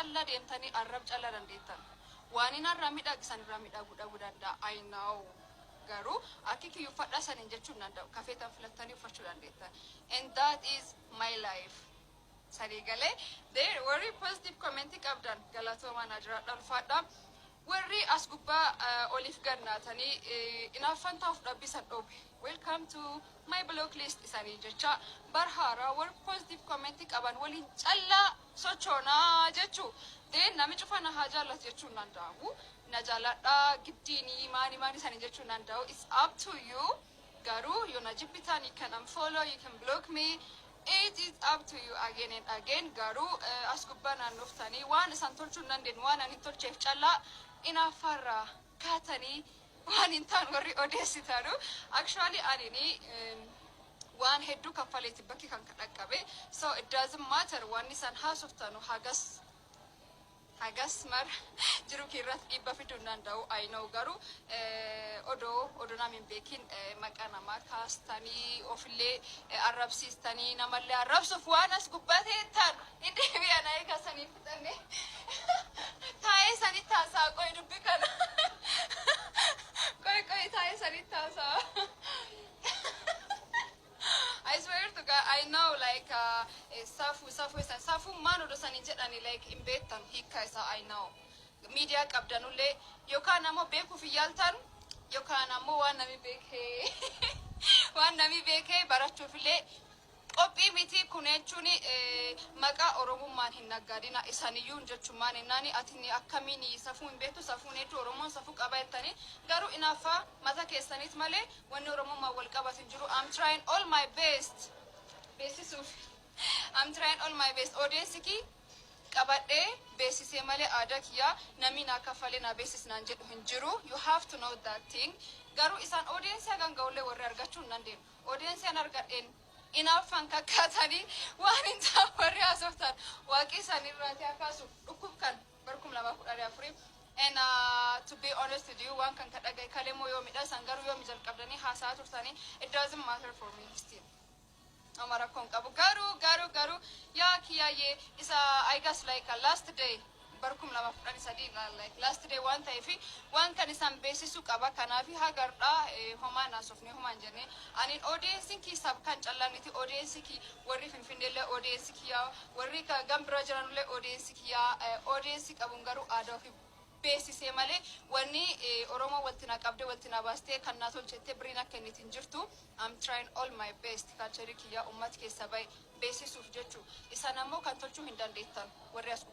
calla deemtanii arrab calla dandeettan waan in arraa midhaagisan irraa midhaaguu dhabuu danda'a I know garuu akka kiyyu uffadhaa saniin jechuun danda'u kafeetan filattanii uffachuu dandeettan and that is my life sarigale there very positive comment qabdan galatoomaa najira dhalfaadha warri as gubbaa oliif gannaatanii inaafan taa'uuf dhabbisan dhobe welcome to my blog list isanii jecha barhaara war positive comment qaban waliin callaa sochoonaa jechuu then nami cufana haa jaallat jechuun danda'amu na jaalladha giddiini maani isanii jechuun danda'u it's up to you garuu yoo na jibbitan you can unfollow you can block me it is up to you again and again garu as gubbaa naannoftanii waan isan tolchuu dandeen waan ani tolcheef callaa inaafarraa kaatanii waan intaan warri odeessitanu actually anini waan hedduu kaffaleeti bakki kan dhaqqabe so it doesn't matter waan isan haasoftanu hagas mar jiru kirrat dhibba fiduu danda'u I know garu odo namin beekin maqaa namaa kaastanii ofillee arrabsiistanii namallee arrabsuuf waan as gubbaatee tan deebi'an eegasanii fixanne taa'ee sanitti haasaa qoy dubbi kana qoy taa'ee sanitti haasaa I swear to God, I know like safu man odo sanin jedhani like imbetan hikka isa I know media qabdanulle yookaan ammoo beeku fiyaltan yookaan ammoo waan nami beekee barachuufillee qophii miti kunechuuni maqaa Oromummaan hin naggaadina isaniyyuun jechumaan innani atini akkamiin safuu hin beektu safuun hedduu Oromoon safuu qabaatanii garuu inaafa mata keessaniit malee wanni Oromummaan wal qabatin jiru I'm trying all my best I'm trying all my best audience ki qabadhe beesisee malee aadaa kiyya namni na kafalee na beesisnaan jedhu hin jiru you have to know that thing garuu isan audience hagan ga'ulle warri argachuu nan deemu audience an argadheen inaafan kakkaatanii waan intaa warri haasoftan waaqii sanirraati akkaasu dhukkub kan barkum 2014 and to be honest with you waan kan kadhagay kalemoo yoo midhasan garuu yoo mijalqabdanii haasaa turtanii it doesn't matter for me still amara kon qabu garu ya kiyaye isa I guess like last day barkum 2013 like last day one time one kan isan beesisu qaba kanaafi hagarda homa naasofne homa jenne anin audience ki sab kan callaniti audience ki warri finfindeelle audience ki ya warri ka gambira jiranule audience ki ya audience qabun garu aada fi beesisee malee wanni Oromoo waltina qabde waltina baaste kan na tolchette birina kennitin jirtu I'm trying all my best culture kiya ummat keessa bay beesisuuf jechu isan ammoo kan tolchuu hin dandeettan warri as